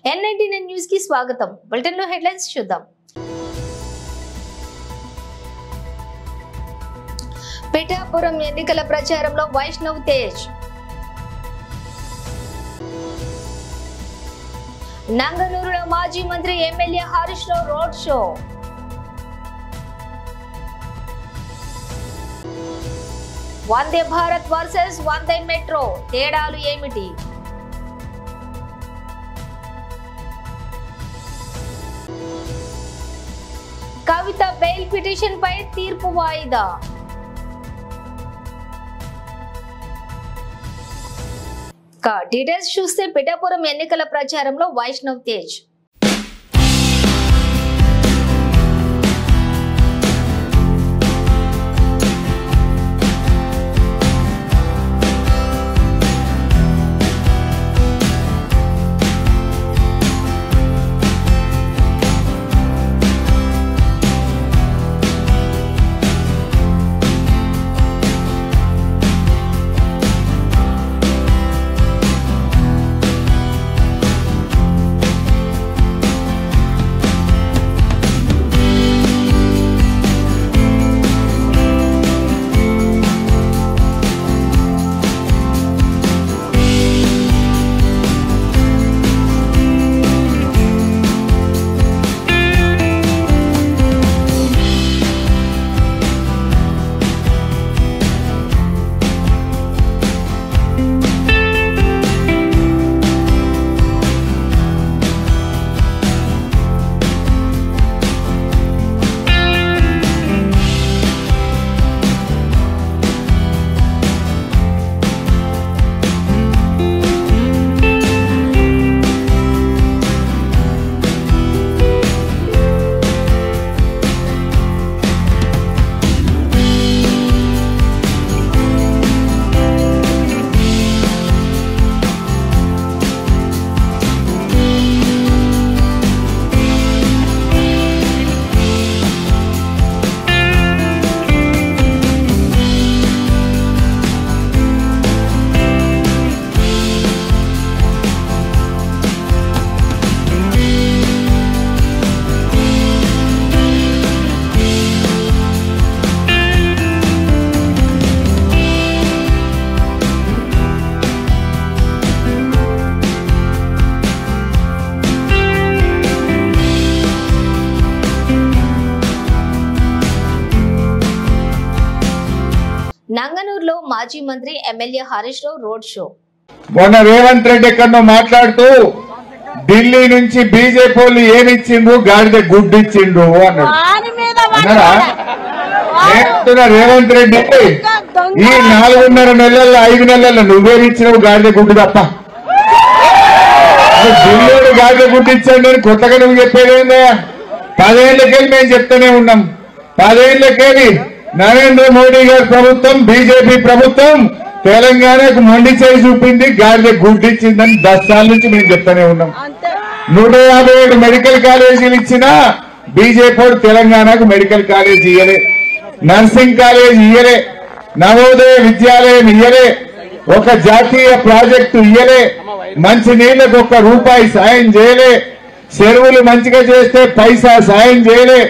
N99 news కి స్వాగతం. Bulletin లో హెడ్లైన్స్ చూద్దాం. పిఠాపురం ఎన్నికల ప్రచారంలో వైష్ణవ్ తేజ్. నంగనూరులో మాజీ మంత్రి MLA Harish Rao road show. Vande Bharat versus వందే మెట్రో తేడాలు ఏమిటి? కవిత బెయిల్ పిటిషన్ పై తీర్పు వాయిదా. డీటెయిల్స్ చూస్తే పిఠాపురం ఎన్నికల ప్రచారంలో వైష్ణవ్ తేజ్. నంగనూరులో మాజీ మంత్రి MLA Harish Rao road show. మొన్న రేవంత్ రెడ్డి ఎక్కడో మాట్లాడుతూ ఢిల్లీ నుంచి బీజేపీ వాళ్ళు ఏమిచ్చిండ్రు, గాడిద గుడ్డు ఇచ్చిండ్రు అన్నాడు. రేవంత్ రెడ్డి ఈ 4.5 నెలల్లో 5 నెలల్లో నువ్వేమిచ్చినావు గాడిద గుడ్డు తప్ప. ఢిల్లీలో గాడిద గుడ్డు ఇచ్చాడు అని కొత్తగా నువ్వు చెప్పేదేందా? 10 ఏళ్లకెళ్ళి మేము చెప్తూనే ఉన్నాం. 10 ఏళ్లకెళ్ళి నరేంద్ర మోడీ గారి ప్రభుత్వం, బీజేపీ ప్రభుత్వం తెలంగాణకు మొండి చేయి చూపింది, గాడిద గుడ్డిచ్చిందని 10 సార్ల నుంచి మేము చెప్తానే ఉన్నాం. 157 మెడికల్ కాలేజీలు ఇచ్చినా బీజేపీ తెలంగాణకు మెడికల్ కాలేజ్ ఇయ్యలే, నర్సింగ్ కాలేజ్ ఇయ్యలే, నవోదయ విద్యాలయం ఇయ్యలే, ఒక జాతీయ ప్రాజెక్టు ఇయ్యలే, మంచి నీళ్లకు ₹1 సాయం చేయలే, చెరువులు మంచిగా చేస్తే పైసా సాయం చేయలే.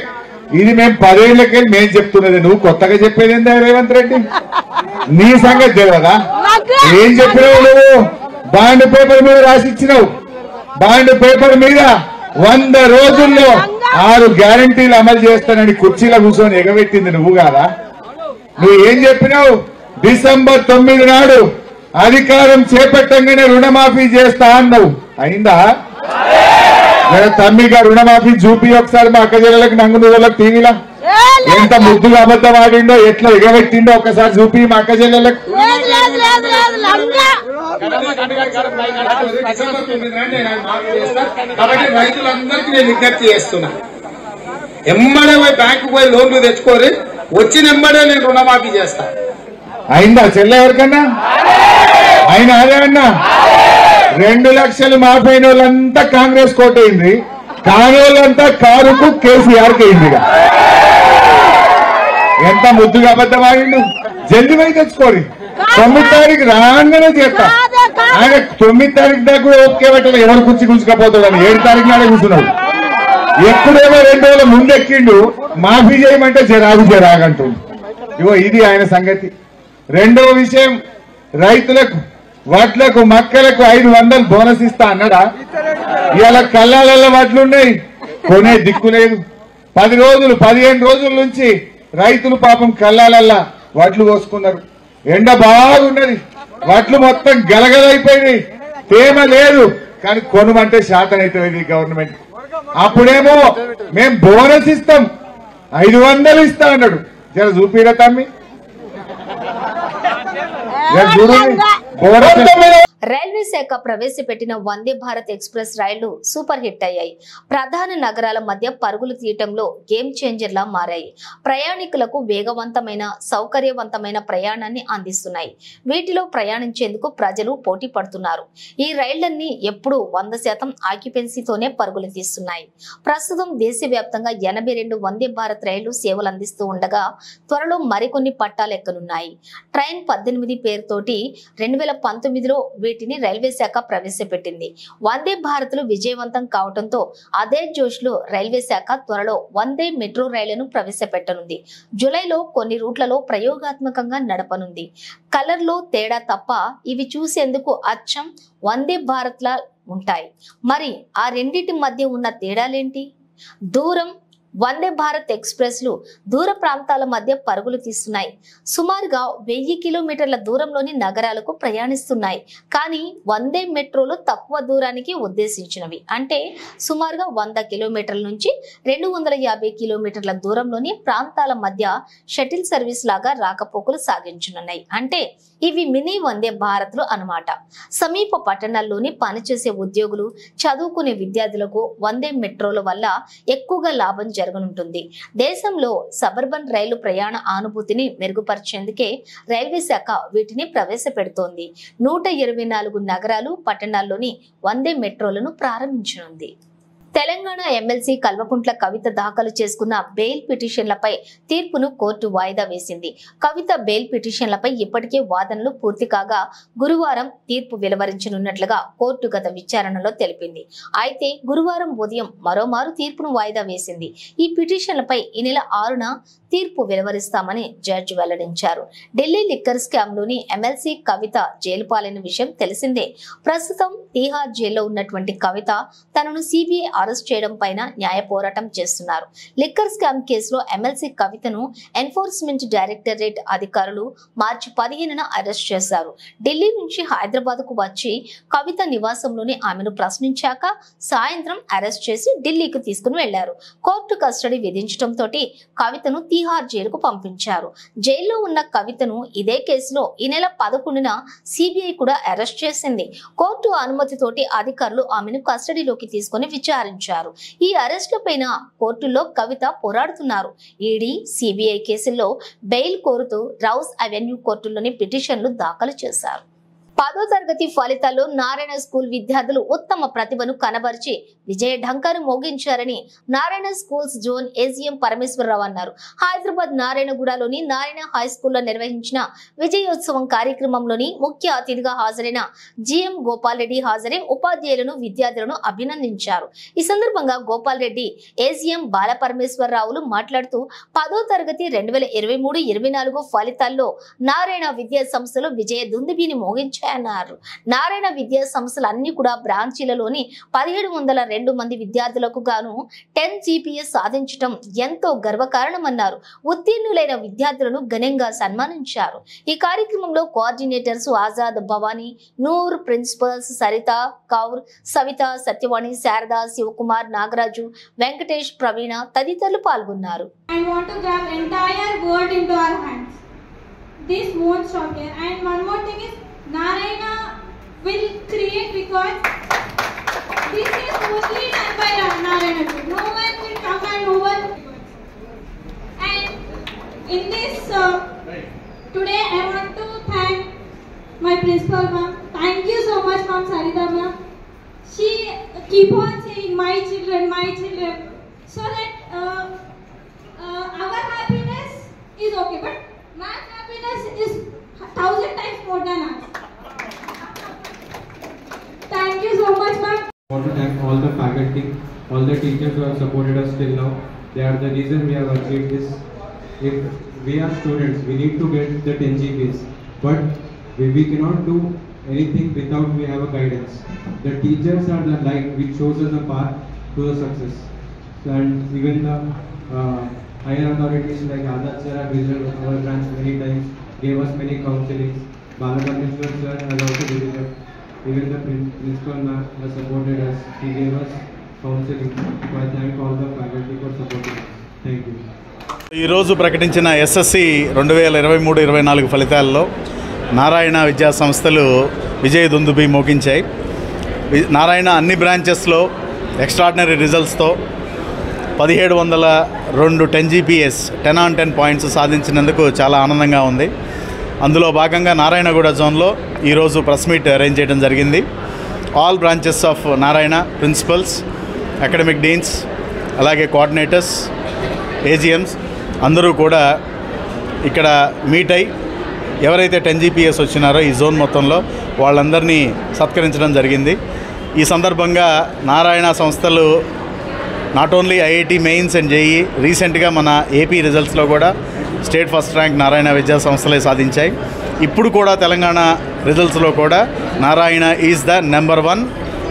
ఇది మేము 10 ఏళ్లకెళ్ళి మేము చెప్తున్నది, నువ్వు కొత్తగా చెప్పేది ఏందా రేవంత్ రెడ్డి? నీ సంగతి తెలియదా? ఏం చెప్పినావు నువ్వు? బాండ్ పేపర్ మీద రాసిచ్చినావు. బాండ్ పేపర్ మీద 100 రోజుల్లో 6 గ్యారంటీలు అమలు చేస్తానని కుర్చీలో కూర్చొని ఎగబెట్టింది నువ్వు కాదా? నువ్వు ఏం చెప్పినావు? డిసెంబర్ 9 నాడు అధికారం చేపట్టంగానే రుణమాఫీ చేస్తా అన్నావు. అయిందా? తమ్మిగా రుణమాఫీ చూపి ఒకసారి మా అక్క జిల్లాలకు నంగునూరులకు టీవీలో ఎంత ముద్దుగా అబద్ధం ఆడిండో, ఎట్లా ఎగబెట్టిండో ఒకసారి చూపి మా అక్క జిల్లాలకు. కాబట్టి రైతులందరికీ నేను విజ్ఞప్తి చేస్తున్నా, ఎమ్మడే పోయి బ్యాంకు పోయి లోన్లు తెచ్చుకోరి, వచ్చిన ఎమ్మడే నేను రుణమాఫీ చేస్తా. అయిందా చెల్లె ఎవరికన్నా? అయినా అదేమన్నా 2 లక్షలు మాఫీ అయిన వాళ్ళంతా కాంగ్రెస్ కోటైంది, కాని వాళ్ళంతా కారుకు కేసీఆర్కి అయింది. ఎంత ముద్దుగా అబద్ధం ఆడిండు. జల్దీ పోయి తెచ్చుకోరి, 9 తారీఖు రాగానే చేస్తా. ఆయన 9 తారీఖు దాకా కూడా ఓకే పెట్టాలి, ఎవరు కూర్చుకపోతాడని 7 తారీఖు నాడే కూర్చున్నాడు. ఎప్పుడేమో 2 రోజుల ముందు ఎక్కిండు, మాఫీ చేయమంటే జరాగంటుండు. ఇగో ఇది ఆయన సంగతి. రెండవ విషయం, రైతులకు వడ్లకు మక్కలకు 500 బోనస్ ఇస్తా అన్నాడా? ఇవాళ కళ్ళాలలో వడ్లున్నాయి, కొనే దిక్కు లేదు. 10 రోజులు 15 రోజుల నుంచి రైతులు పాపం కళ్ళాలల్లా వడ్లు కోసుకున్నారు. ఎండ బాగున్నది, వడ్లు మొత్తం గలగలైపోయినాయి, తేమ లేదు. కానీ కొనుమంటే శాతం అవుతుంది గవర్నమెంట్. అప్పుడేమో మేం బోనస్ ఇస్తాం, 500 ఇస్తా అన్నాడు. జర చూపిరా తమ్మి, రైల్వే శాఖ ప్రవేశపెట్టిన వందే భారత్ ఎక్స్ప్రెస్ రైళ్లు సూపర్ హిట్ అయ్యాయి. ప్రధాన నగరాల మధ్య పరుగులు తీయటంలో గేమ్ చేంజర్ లా మారాయి. ప్రయాణికులకు వేగవంతమైన సౌకర్యవంతమైన ప్రయాణాన్ని అందిస్తున్నాయి. వీటిలో ప్రయాణించేందుకు ప్రజలు పోటీ పడుతున్నారు. ఈ రైళ్లన్నీ ఎప్పుడూ 100% ఆక్యుపెన్సీతోనే పరుగులు తీస్తున్నాయి. ప్రస్తుతం దేశవ్యాప్తంగా 82 వందే భారత్ రైళ్లు సేవలు అందిస్తూ ఉండగా త్వరలో మరికొన్ని పట్టాలెక్కనున్నాయి. ట్రైన్ 18 పేరుతోటి 2019లో వీటిని రైల్వే శాఖ ప్రవేశపెట్టింది. వందే భారత్లు విజయవంతం కావడంతో అదే జోష్లో రైల్వే శాఖ త్వరలో వందే మెట్రో రైళ్లను ప్రవేశపెట్టనుంది. జూలైలో కొన్ని రూట్లలో ప్రయోగాత్మకంగా నడపనుంది. కలర్ లో తేడా తప్ప ఇవి చూసేందుకు అచ్చం వందే భారత్ లా ఉంటాయి. మరి ఆ రెండింటి మధ్య ఉన్న తేడాలేంటి? దూరం. వందే భారత్ ఎక్స్ప్రెస్లు దూర ప్రాంతాల మధ్య పరుగులు తీస్తున్నాయి. సుమారుగా 1000 కిలోమీటర్ల దూరంలోని నగరాలకు ప్రయాణిస్తున్నాయి. కానీ వందే మెట్రోలు తక్కువ దూరానికి ఉద్దేశించినవి. అంటే సుమారుగా 100 కిలోమీటర్ల నుంచి 250 కిలోమీటర్ల దూరంలోని ప్రాంతాల మధ్య షటిల్ సర్వీస్ లాగా రాకపోకలు సాగించనున్నాయి. అంటే ఇవి మినీ వందే భారత్లు అన్నమాట. సమీప పట్టణాల్లోని పనిచేసే ఉద్యోగులు, చదువుకునే విద్యార్థులకు వందే మెట్రోల వల్ల ఎక్కువగా లాభం జరగనుంటుంది. దేశంలో సబర్బన్ రైలు ప్రయాణ అనుభూతిని మెరుగుపరిచేందుకే రైల్వే శాఖ వీటిని ప్రవేశపెడుతోంది. 124 నగరాలు, పట్టణాల్లోని వందే మెట్రోలను ప్రారంభించనుంది. తెలంగాణ ఎమ్మెల్సీ కల్వకుంట్ల కవిత దాఖలు చేసుకున్న బెయిల్ పిటిషన్లపై తీర్పును కోర్టు వాయిదా వేసింది. కవిత బెయిల్ పిటిషన్లపై ఇప్పటికే వాదనలు పూర్తి కాగా గురువారం తీర్పు వెలువరించనున్నట్లుగా కోర్టు గత విచారణలో తెలిపింది. అయితే గురువారం ఉదయం మరోమారు తీర్పును వాయిదా వేసింది. ఈ పిటిషన్లపై ఈ నెల 6న తీర్పు వెలువరిస్తామని జడ్జి వెల్లడించారు. ఢిల్లీ లిక్కర్ స్కామ్ లోని ఎమ్మెల్సీ కవిత జైలు పాలైన విషయం తెలిసిందే. ప్రస్తుతం తీహార్ జైల్లో ఉన్నటువంటి కవిత తనను సిబిఐ అరెస్ట్ చేయడం పైన న్యాయ పోరాటం చేస్తున్నారు. లిక్కర్ స్కామ్ కేసులో ఎమ్మెల్సీ కవితను ఎన్ఫోర్స్మెంట్ డైరెక్టరేట్ అధికారులు మార్చి 15న అరెస్ట్ చేశారు. ఢిల్లీ నుంచి హైదరాబాద్ కు వచ్చి కవిత నివాసంలోని ఆమెను ప్రశ్నించాక సాయంత్రం అరెస్ట్ చేసి ఢిల్లీకి తీసుకుని వెళ్లారు. కోర్టు కస్టడీ విధించడంతో కవితను తీహార్ జైలుకు పంపించారు. జైల్లో ఉన్న కవితను ఇదే కేసులో ఈ నెల 11న సిబిఐ కూడా అరెస్ట్ చేసింది. కోర్టు అనుమతితోటి అధికారులు ఆమెను కస్టడీలోకి తీసుకుని విచారించారు. ఈ అరెస్టులపైన కోర్టులో కవిత పోరాడుతున్నారు. ఈడీ, సిబిఐ కేసుల్లో బెయిల్ కోరుతూ రౌస్ అవెన్యూ కోర్టులోని పిటిషన్లు దాఖలు చేశారు. 10వ తరగతి ఫలితాల్లో నారాయణ స్కూల్ విద్యార్థులు ఉత్తమ ప్రతిభను కనబరిచి విజయ ఢంకాను మోగించారని Narayana schools zone AGM Parameswararao అన్నారు. హైదరాబాద్ నారాయణగూడలోని నారాయణ హై స్కూల్లో నిర్వహించిన విజయోత్సవం కార్యక్రమంలోని ముఖ్య అతిథిగా హాజరైన జిఎం గోపాల్ రెడ్డి హాజరై ఉపాధ్యాయులను, విద్యార్థులను అభినందించారు. ఈ సందర్భంగా గోపాల్ రెడ్డి, ఏజీఎం బాలపరమేశ్వరరావులు మాట్లాడుతూ 10వ తరగతి 2023-24 ఫలితాల్లో నారాయణ విద్యా సంస్థలు విజయ దుందుబిని మోగించారు. నారాయణ విద్యా సంస్థలు అన్ని కూడా బ్రాంచీలలోని 1702 మంది విద్యార్థులకు గాను 10 GPA సాధించడం ఎంతో గర్వకారణమన్నారు. ఉత్తీర్ణులైన విద్యార్థులను ఘనంగా సన్మానించారు. ఈ కార్యక్రమంలో కోఆర్డినేటర్స్ ఆజాద్, భవానీ, నూర్, ప్రిన్సిపల్స్ సరిత, కౌర్, సవిత, సత్యవాణి, శారద, శివకుమార్, నాగరాజు, వెంకటేష్, ప్రవీణ తదితరులు పాల్గొన్నారు. This won't stop here. And one more thing is, Narayana will create, because this is mostly done by Narayana. No one will come and over. And in this, today I want to thank my principal ma'am. Thank you so much, ma'am Sarita ma'am. She keep on saying my children, so that our happiness is okay, but ma'am's happiness is 1000 times more than us. want to thank all the faculty, all the teachers who have supported us till now. They are the reason we have achieved this. If we are students, we need to get the 10 GPs, but we cannot do anything without we have a guidance. The teachers are the light which shows us the path to the success. And even the higher authorities like Azad sir have visited our branch many times, gave us many counselings. Balakameshwar sir has also visited. Even the principal ma'am has supported us. He gave us counseling. So I thank all the faculty for supporting us. Thank you. ఈరోజు ప్రకటించిన SSC 2023-24 ఫలితాల్లో నారాయణ విద్యా సంస్థలు విజయదుందుభి మోగించాయి. నారాయణ అన్ని బ్రాంచెస్లో extraordinary రిజల్ట్స్తో 1702 10 GPS 10 on 10 points సాధించినందుకు చాలా ఆనందంగా ఉంది. అందులో భాగంగా నారాయణగూడ జోన్లో ఈరోజు ప్రెస్ మీట్ అరేంజ్ చేయడం జరిగింది. All branches of Narayana principals, academic deans, అలాగే కోఆర్డినేటర్స్, ఏజిఎమ్స్ అందరూ కూడా ఇక్కడ మీట్ అయి ఎవరైతే 10 GPS వచ్చినారో ఈ జోన్ మొత్తంలో వాళ్ళందరినీ సత్కరించడం జరిగింది. ఈ సందర్భంగా నారాయణ సంస్థలు not only IIT mains and JEE, రీసెంట్గా మన ఏపీ రిజల్ట్స్లో కూడా స్టేట్ ఫస్ట్ ర్యాంక్ నారాయణ విద్యా సంస్థలే సాధించాయి. ఇప్పుడు కూడా తెలంగాణ రిజల్ట్స్లో కూడా Narayana is the number 1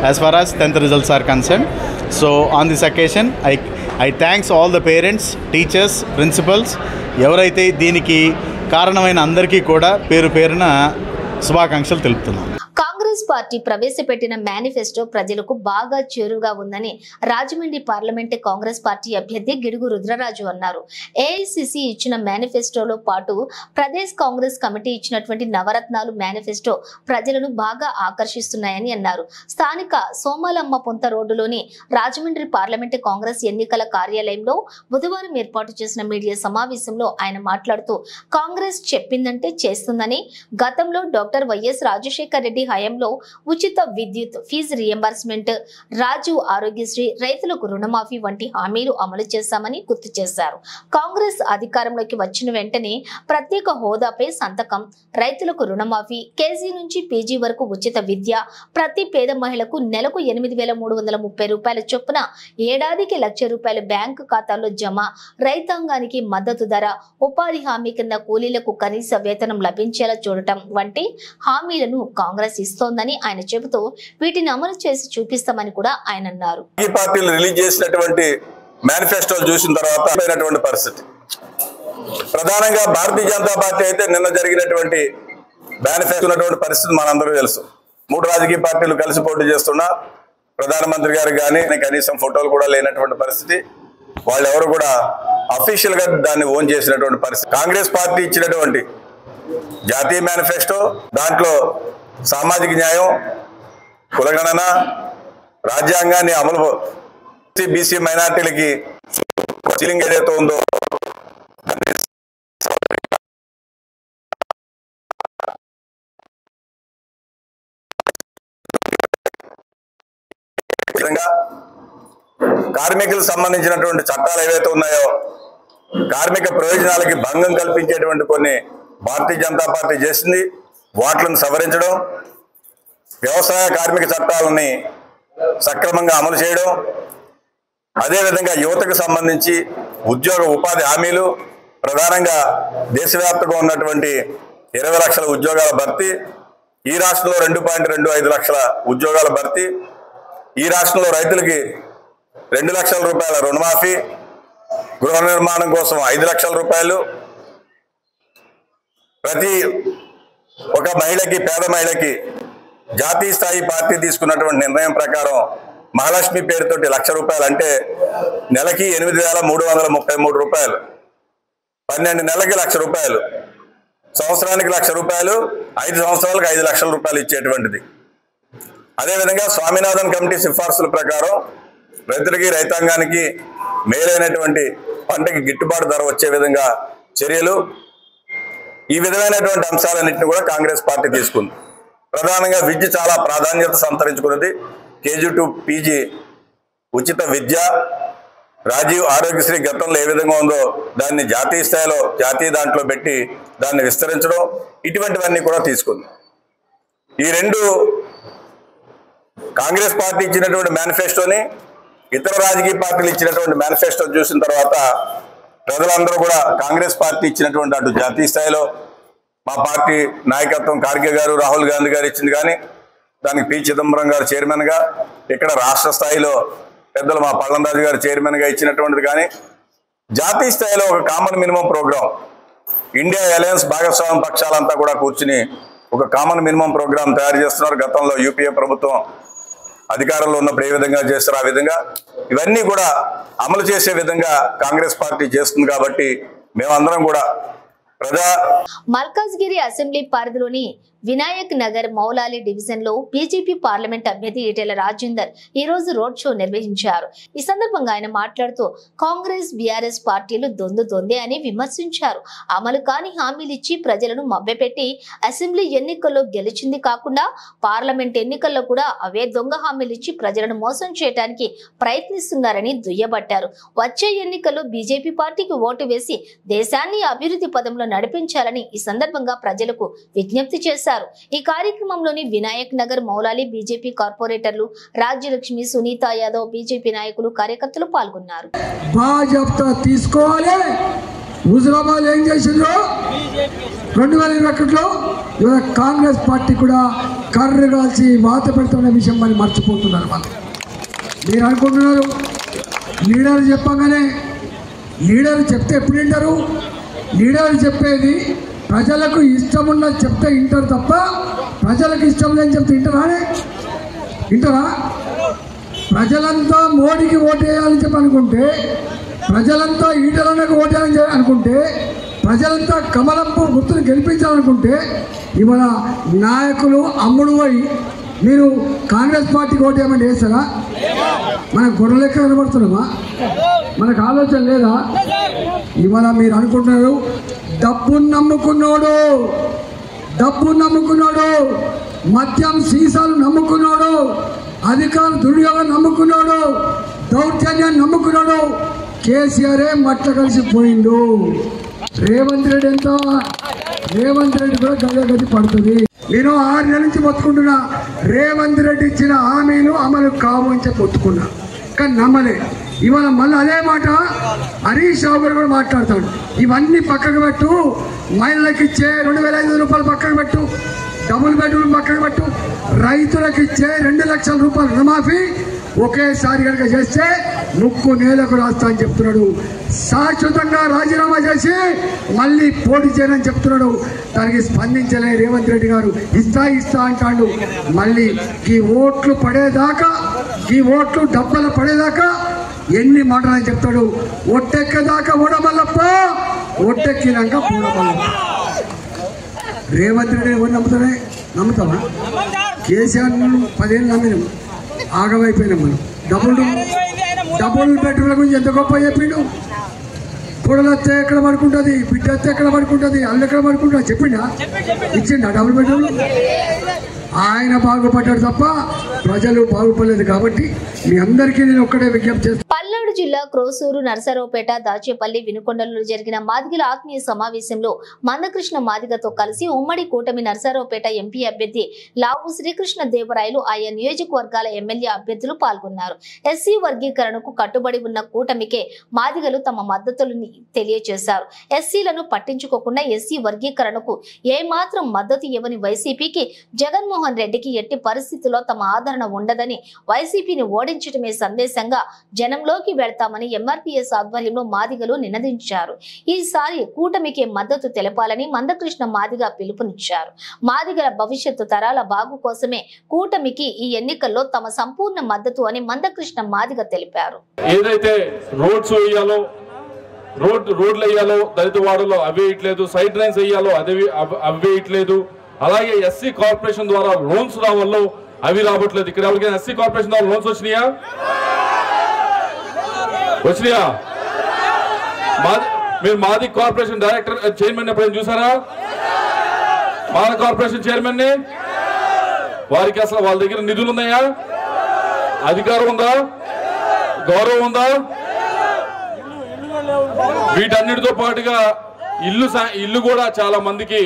as far as 10th results are concern. So on this occasion I thanks all the parents, teachers, principals, ఎవరైతే దీనికి కారణమైన అందరికీ కూడా పేరు పేరున శుభాకాంక్షలు తెలుపుతున్నాను. కాంగ్రెస్ పార్టీ ప్రవేశపెట్టిన మేనిఫెస్టో ప్రజలకు బాగా చేరుగా ఉందని రాజమండ్రి పార్లమెంట్ కాంగ్రెస్ పార్టీ అభ్యర్థి గిడుగు రుద్రరాజు అన్నారు. ఏఐసిసి ఇచ్చిన మేనిఫెస్టోలో పాటు ప్రదేశ్ కాంగ్రెస్ కమిటీ ఇచ్చినటువంటి నవరత్నాలు మేనిఫెస్టో ప్రజలను బాగా ఆకర్షిస్తున్నాయని అన్నారు. స్థానిక సోమాలమ్మ పొంత రోడ్డులోని రాజమండ్రి పార్లమెంట్ కాంగ్రెస్ ఎన్నికల కార్యాలయంలో బుధవారం ఏర్పాటు చేసిన మీడియా సమావేశంలో ఆయన మాట్లాడుతూ కాంగ్రెస్ చెప్పిందంటే చేస్తుందని, గతంలో డాక్టర్ వైఎస్ రాజశేఖర్ రెడ్డి హయాంలో ఉచిత విద్యుత్, ఫీజు రియంబర్స్మెంట్, రాజీవ్ ఆరోగ్యశ్రీ, రైతులకు రుణమాఫీ వంటి హామీలు అమలు చేశామని గుర్తు చేశారు. కాంగ్రెస్ అధికారంలోకి వచ్చిన వెంటనే ప్రత్యేక హోదాపై సంతకం, రైతులకు రుణమాఫీ, కేజీ నుంచి పీజీ వరకు ఉచిత విద్య, ప్రతి పేద మహిళకు నెలకు 8,330 రూపాయల చొప్పున ఏడాదికి ₹1,00,000 బ్యాంకు ఖాతాల్లో జమ, రైతాంగానికి మద్దతు ధర, ఉపాధి హామీ కింద కూలీలకు కనీస వేతనం లభించేలా చూడటం వంటి హామీలను కాంగ్రెస్ ఇస్తోందని ఆయన చెబుతూ వీటిని అమలు చేసి చూపిస్తామని కూడా ఆయన అన్నారు. ఈ పార్టీలు రిలీజ్ చేసినటువంటి మేనిఫెస్టోలు చూసిన తర్వాత పరిస్థితి ప్రధానంగా భారతీయ జనతా పార్టీ అయితే నిన్న జరిగినటువంటి మేనిఫెస్టో ఉన్నటువంటి పరిస్థితి మనందరూ తెలుసు. 3 రాజకీయ పార్టీలు కలిసి పోటీ చేస్తున్నా ప్రధానమంత్రి గారు కానీ కనీసం ఫోటోలు కూడా లేనటువంటి పరిస్థితి. వాళ్ళెవరు కూడా అఫీషియల్ గా దాన్ని ఓన్ చేసినటువంటి పరిస్థితి. కాంగ్రెస్ పార్టీ ఇచ్చినటువంటి జాతీయ మేనిఫెస్టో దాంట్లో సామాజిక న్యాయం, కులగణన, రాజ్యాంగాన్ని అమలు, బీసీ మైనార్టీలకి సీలింగ్ ఏదైతే ఉందో కార్మికులకు సంబంధించినటువంటి చట్టాలు ఏవైతే ఉన్నాయో కార్మిక ప్రయోజనాలకి భంగం కల్పించేటువంటి కొన్ని భారతీయ జనతా పార్టీ చేసింది. వాటిని సవరించడం, వ్యవసాయ కార్మిక చట్టాలని సక్రమంగా అమలు చేయడం, అదేవిధంగా యువతకు సంబంధించి ఉద్యోగ ఉపాధి హామీలు, ప్రధానంగా దేశవ్యాప్తంగా ఉన్నటువంటి 20 లక్షల ఉద్యోగాల భర్తీ, ఈ రాష్ట్రంలో 2.25 లక్షల ఉద్యోగాల భర్తీ, ఈ రాష్ట్రంలో రైతులకి 2 లక్షల రూపాయల రుణమాఫీ, గృహ నిర్మాణం కోసం 5 లక్షల రూపాయలు, ప్రతి ఒక మహిళకి, పేద మహిళకి జాతీయ స్థాయి పార్టీ తీసుకున్నటువంటి నిర్ణయం ప్రకారం మహాలక్ష్మి పేరుతోటి ₹1,00,000 అంటే నెలకి 8,333 రూపాయలు, 12 నెలలకి ₹1,00,000, సంవత్సరానికి ₹1,00,000, 5 సంవత్సరాలకు 5 లక్షల రూపాయలు ఇచ్చేటువంటిది. అదేవిధంగా స్వామినాథన్ కమిటీ సిఫార్సుల ప్రకారం రైతులకి, రైతాంగానికి మేలైనటువంటి పంటకి గిట్టుబాటు ధర వచ్చే విధంగా చర్యలు, ఈ విధమైనటువంటి అంశాలన్నింటినీ కూడా కాంగ్రెస్ పార్టీ తీసుకుంది. ప్రధానంగా విద్య చాలా ప్రాధాన్యత సంతరించుకున్నది. కేజీ టు పీజీ ఉచిత విద్య, రాజీవ్ ఆరోగ్యశ్రీ గతంలో ఏ విధంగా ఉందో దాన్ని జాతీయ స్థాయిలో దాంట్లో పెట్టి దాన్ని విస్తరించడం, ఇటువంటివన్నీ కూడా తీసుకుంది. ఈ 2 కాంగ్రెస్ పార్టీ ఇచ్చినటువంటి మేనిఫెస్టోని ఇతర రాజకీయ పార్టీలు ఇచ్చినటువంటి మేనిఫెస్టో చూసిన తర్వాత ప్రజలందరూ కూడా కాంగ్రెస్ పార్టీ ఇచ్చినటువంటి అటు జాతీయ స్థాయిలో మా పార్టీ నాయకత్వం ఖార్గే గారు, రాహుల్ గాంధీ గారు ఇచ్చింది కానీ, దానికి పి చిదంబరం గారు చైర్మన్గా, ఇక్కడ రాష్ట్ర స్థాయిలో పెద్దలు మా పల్లంరాజు గారు చైర్మన్గా ఇచ్చినటువంటిది కానీ, జాతీయ స్థాయిలో ఒక common minimum programme India alliance భాగస్వామ్య పక్షాలంతా కూడా కూర్చుని ఒక కామన్ మినిమం ప్రోగ్రాం తయారు చేస్తున్నారు. గతంలో యూపీఏ ప్రభుత్వం అధికారంలో ఉన్నప్పుడు ఏ విధంగా చేస్తారో ఆ విధంగా ఇవన్నీ కూడా అమలు చేసే విధంగా కాంగ్రెస్ పార్టీ చేస్తుంది. కాబట్టి మేమందరం కూడా మల్కాజ్గిరి అసెంబ్లీ పరిధిలోని వినాయక్ నగర్ మౌలాలి డివిజన్ లో బీజేపీ పార్లమెంట్ అభ్యర్థి ఈటెల రాజేందర్ ఈ రోజు రోడ్ షో నిర్వహించారు. ఈ సందర్భంగా ఆయన మాట్లాడుతూ కాంగ్రెస్ బీఆర్ఎస్ పార్టీలు దొందే అని విమర్శించారు. అమలు కాని హామీలిచ్చి ప్రజలను మభ్యపెట్టి అసెంబ్లీ ఎన్నికల్లో గెలిచింది కాకుండా పార్లమెంట్ ఎన్నికల్లో కూడా అవే దొంగ హామీలిచ్చి ప్రజలను మోసం చేయడానికి ప్రయత్నిస్తున్నారని దుయ్యబట్టారు. వచ్చే ఎన్నికల్లో బీజేపీ పార్టీకి ఓటు వేసి దేశాన్ని అభివృద్ధి పదంలో నడిపించాలని ఈ సందర్భంగా ప్రజలకు విజ్ఞప్తి చేశారు. ఈ కార్యక్రమంలోని వినాయక్ నగర్ మౌలాలి బీజేపీ కార్పొరేటర్లు రాజ్యలక్ష్మి, సునీత యాదవ్, బీజేపీ నాయకులు, కార్యకర్తలు పాల్గొన్నారు. హుజరాబాద్ ఏం చేసిందో 2021లో కాంగ్రెస్ పార్టీ కూడా కర్ర కాల్చి వాత పెడుతున్న విషయం మరి మర్చిపోతున్నారు. మీరు అనుకుంటున్నారు లీడర్ చెప్పగానే, లీడర్ చెప్తే ఎప్పుడు వింటారు? లీడర్ చెప్పేది ప్రజలకు ఇష్టం ఉన్నది చెప్తే వింటారు తప్ప ప్రజలకు ఇష్టం లేని చెప్తే వింటారా? ప్రజలంతా మోడీకి ఓటేయాలని చెప్పి అనుకుంటే, ప్రజలంతా ఈటలన్నకు ఓటేయాలని అనుకుంటే, ప్రజలంతా కమలంపు గుర్తును గెలిపించాలనుకుంటే ఇవాళ నాయకులు అమ్ముడు పోయి మీరు కాంగ్రెస్ పార్టీకి ఓటేయమని వేస్తారా? మన గొర్రెలెక్క కనబడుతున్నామా? మనకు ఆలోచన లేదా? ఇవాళ మీరు అనుకుంటున్నారు డబ్బును నమ్ముకున్నాడు, మద్యం సీసాలు నమ్ముకున్నాడు, అధికారులు దుర్యోగం నమ్ముకున్నాడు, దౌర్జన్యాన్ని నమ్ముకున్నాడు. కేసీఆర్ మట్ల కలిసిపోయిండు. రేవంత్ రెడ్డి కూడా గది పడుతుంది. నేను 6 నెలల నుంచి మొత్తుకుంటున్నా, రేవంత్ రెడ్డి ఇచ్చిన హామీలు అమలు కావు అని చెప్పి మొత్తుకున్నా, కానీ నమ్మలే. ఇవాళ మళ్ళీ అదే మాట హరీష్ రావు గారు కూడా మాట్లాడతాడు. ఇవన్నీ పక్కకు పెట్టు, మహిళలకు ఇచ్చే 2500 రూపాయలు పక్కకు పెట్టు, డబుల్ బెడ్రూమ్ పక్కకు పెట్టు, రైతులకు ఇచ్చే 2 లక్షల రూపాయలు రుణమాఫీ ఒకేసారి కనుక చేస్తే ముక్కు నేలకు రాస్తా అని చెప్తున్నాడు. శాశ్వతంగా రాజీనామా చేసి మళ్ళీ పోటీ చేయనని చెప్తున్నాడు. దానికి స్పందించలే రేవంత్ రెడ్డి గారు. ఇస్తా అంటాడు. మళ్ళీ ఈ ఓట్లు పడేదాకా, ఈ ఓట్లు డబ్బలు పడేదాకా ఎన్ని మాటలని చెప్తాడు. ఒట్టెక్కదాకా ఓడమల్లప్ప, ఒట్టెక్కినాక పూడమల్లప్ప. రేవంత్ రెడ్డి ఎవరు నమ్ముతావా? కేసీఆర్ 10 ఏళ్ళు నమ్మినాం, ఆగమైపోయినాం మనం. డబుల్ బెడ్రూమ్ల గురించి ఎంత గొప్ప చెప్పిండు. కూడలు వస్తే ఎక్కడ పడుకుంటుంది, బిడ్డ వస్తే ఎక్కడ పడుకుంటుంది, అల్లు ఎక్కడ పడుకుంటుంది చెప్పిండా? ఇచ్చిండా డబుల్ బెడ్రూమ్? ఆయన బాగుపడ్డాడు తప్ప ప్రజలు బాగుపడలేదు. కాబట్టి మీ అందరికీ నేను ఒక్కడే విజ్ఞప్తి చేస్తాను. పల్నాడు జిల్లా క్రోసూరు, నరసరావుపేట, దాచేపల్లి, వినుకొండలలో జరిగిన మాదిగల ఆత్మీయ సమావేశంలో మందకృష్ణ మాదిగతో కలిసి ఉమ్మడి కూటమి నరసరావుపేట ఎంపీ అభ్యర్థి లావు శ్రీకృష్ణ దేవరాయలు, ఆయా నియోజకవర్గాల ఎమ్మెల్యే అభ్యర్థులు పాల్గొన్నారు. ఎస్సీ వర్గీకరణకు కట్టుబడి ఉన్న కూటమికే మాదిగలు తమ మద్దతులను తెలియజేశారు. ఎస్సీలను పట్టించుకోకుండా ఎస్సీ వర్గీకరణకు ఏమాత్రం మద్దతు ఇవ్వని వైసీపీకి జగన్మోహన్ రెడ్డికి ఎట్టి పరిస్థితుల్లో తమ ఆదరణ ఉండదని, వైసీపీని ఓడించడమే సందేశంగా జనంలోకి వెళ్తామని ఎంఆర్పీఎస్ ఆధ్వర్యంలో మాదిగలు నినదించారు. ఈసారి కూటమికి మద్దతు తెలపాలని మందకృష్ణ మాదిగ పిలుపునిచ్చారు. మాదిగల భవిష్యత్తు తరాల బాగు కోసమే కూటమికి ఈ ఎన్నికల్లో తమ సంపూర్ణ మద్దతు అని మందకృష్ణ మాదిగ తెలిపారు. ఏదైతే రోడ్స్ వేయాలో, రోడ్లు వేయాలో దళిత వాడలో అవి వేయట్లేదు, సైడ్ డ్రైన్స్ వేయాలో అవి వేయట్లేదు. అలాగే ఎస్సీ కార్పొరేషన్ ద్వారా లోన్స్ రావాలో అవి రావట్లేదు. ఇక్కడ ఎవరికైనా ఎస్సీ కార్పొరేషన్ ద్వారా లోన్స్ వచ్చినాయా? మీరు మాది కార్పొరేషన్ డైరెక్టర్ చైర్మన్ ఎప్పుడైనా చూసారా? మాది కార్పొరేషన్ చైర్మన్ ని వారికి అసలు వాళ్ళ దగ్గర నిధులు ఉన్నాయా? అధికారం ఉందా? గౌరవం ఉందా? వీటన్నిటితో పాటుగా ఇల్లు కూడా చాలా మందికి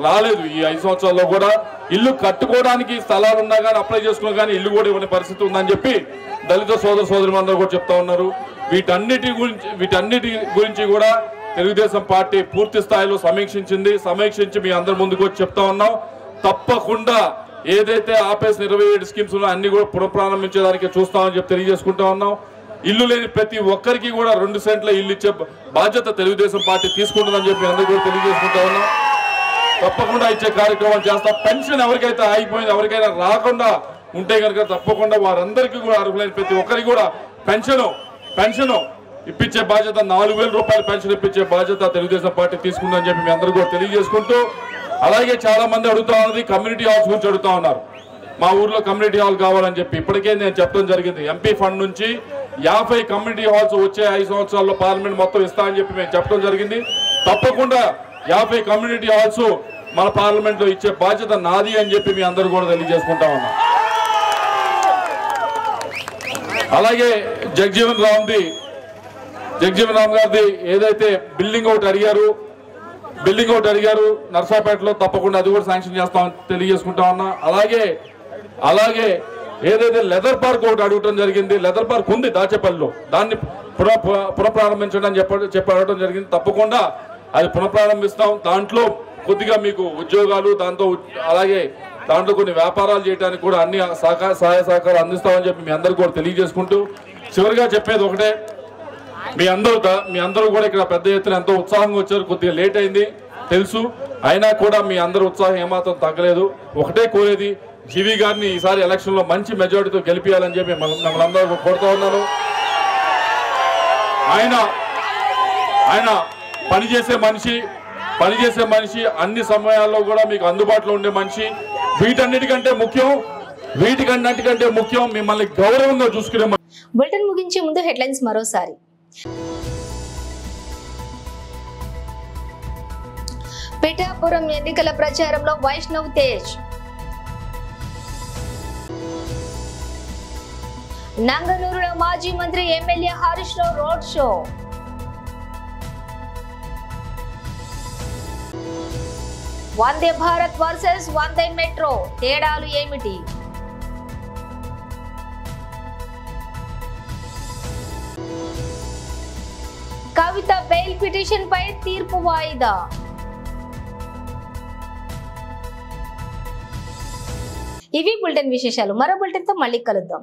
రాలేదు. ఈ 5 సంవత్సరాల్లో కూడా ఇల్లు కట్టుకోవడానికి స్థలాలు ఉన్నా కానీ అప్లై చేసుకున్నా కానీ ఇల్లు కూడా ఇవ్వని పరిస్థితి ఉందని చెప్పి దళిత సోదరులందరూ కూడా చెప్తా ఉన్నారు. వీటన్నిటి గురించి కూడా తెలుగుదేశం పార్టీ పూర్తి స్థాయిలో సమీక్షించి మీ అందరి ముందుకు వచ్చి చెప్తా ఉన్నాం. తప్పకుండా ఏదైతే ఆపేసిన 27 స్కీమ్స్ ఉన్నాయో అన్ని కూడా పునఃప్రారంభించేదానికి చూస్తామని చెప్పి తెలియజేసుకుంటా ఉన్నాం. ఇల్లు లేని ప్రతి ఒక్కరికి కూడా 2 సెంట్ల ఇల్లు ఇచ్చే బాధ్యత తెలుగుదేశం పార్టీ తీసుకుంటుందని చెప్పి అందరూ కూడా తెలియజేసుకుంటా ఉన్నాం. తప్పకుండా ఇచ్చే కార్యక్రమం చేస్తాం. పెన్షన్ ఎవరికైతే ఆగిపోయింది, ఎవరికైనా రాకుండా ఉంటే కనుక తప్పకుండా వారందరికీ కూడా అర్హులైన ప్రతి ఒక్కరికి కూడా పెన్షన్ ఇప్పించే బాధ్యత 4,000 రూపాయల పెన్షన్ ఇప్పించే బాధ్యత తెలుగుదేశం పార్టీ తీసుకుందని చెప్పి మీ అందరూ కూడా తెలియజేసుకుంటూ, అలాగే చాలా మంది అడుగుతా ఉన్నది కమ్యూనిటీ హాల్స్ గురించి అడుగుతా ఉన్నారు. మా ఊర్లో కమ్యూనిటీ హాల్ కావాలని చెప్పి ఇప్పటికే నేను చెప్పడం జరిగింది. ఎంపీ ఫండ్ నుంచి 50 కమ్యూనిటీ హాల్స్ వచ్చే 5 సంవత్సరాల్లో పార్లమెంట్ మొత్తం ఇస్తా అని చెప్పి మేము చెప్పడం జరిగింది. తప్పకుండా 50 కమ్యూనిటీ హాల్స్ మన పార్లమెంట్ లో ఇచ్చే బాధ్యత నాది అని చెప్పి మీ అందరూ కూడా తెలియజేసుకుంటా ఉన్నాం. అలాగే జగజీవన్ రామ్ గారిది ఏదైతే బిల్డింగ్ ఒకటి అడిగారు నర్సాపేటలో, తప్పకుండా అది కూడా శాంక్షన్ చేస్తామని తెలియజేసుకుంటా ఉన్నా. అలాగే ఏదైతే లెదర్ పార్క్ ఒకటి అడగటం జరిగింది, లెదర్ పార్క్ ఉంది దాచేపల్లిలో, దాన్ని పునఃప్రారంభించడం అని చెప్పి అడగటం జరిగింది. తప్పకుండా అది పునఃప్రారంభిస్తాం. దాంట్లో కొద్దిగా మీకు ఉద్యోగాలు, అలాగే దాంట్లో కొన్ని వ్యాపారాలు చేయడానికి కూడా అన్ని సహాయ సహకారాలు అందిస్తామని చెప్పి మీ అందరూ కూడా తెలియజేసుకుంటూ, చివరిగా చెప్పేది ఒకటే, మీ అందరూ కూడా ఇక్కడ పెద్ద ఎత్తున ఎంతో ఉత్సాహంగా వచ్చారు. కొద్దిగా లేట్ అయింది తెలుసు, అయినా కూడా మీ అందరూ ఉత్సాహం ఏమాత్రం తగ్గలేదు. ఒకటే కోరేది, జీవి గారిని ఈసారి ఎలక్షన్ లో మంచి మెజారిటీతో గెలిపియాలని చెప్పి మిమ్మల్ని అందరూ కోరుతా ఉన్నాను. ఆయన పనిచేసే మనిషి, అన్ని సమయాల్లో కూడా మీకు అందుబాటులో ఉండే మనిషి. వీటన్నిటికంటే ముఖ్యం మిమ్మల్ని గౌరవంగా చూసుకునే. బులెటిన్ ముగించే ముందు హెడ్లైన్స్ మరోసారి. పిఠాపురం ఎన్నికల ప్రచారంలో వైష్ణవ్ తేజ్. నంగనూరులో మాజీ మంత్రి MLA Harish Rao road show. Vande Bharat versus వందే మెట్రో, తేడాలు ఏమిటి? కవిత బెయిల్ పిటిషన్ పై తీర్పు వాయిదా. ఇవి బులెటిన్ విశేషాలు. మరో బులెటిన్ తో మళ్ళీ కలుద్దాం.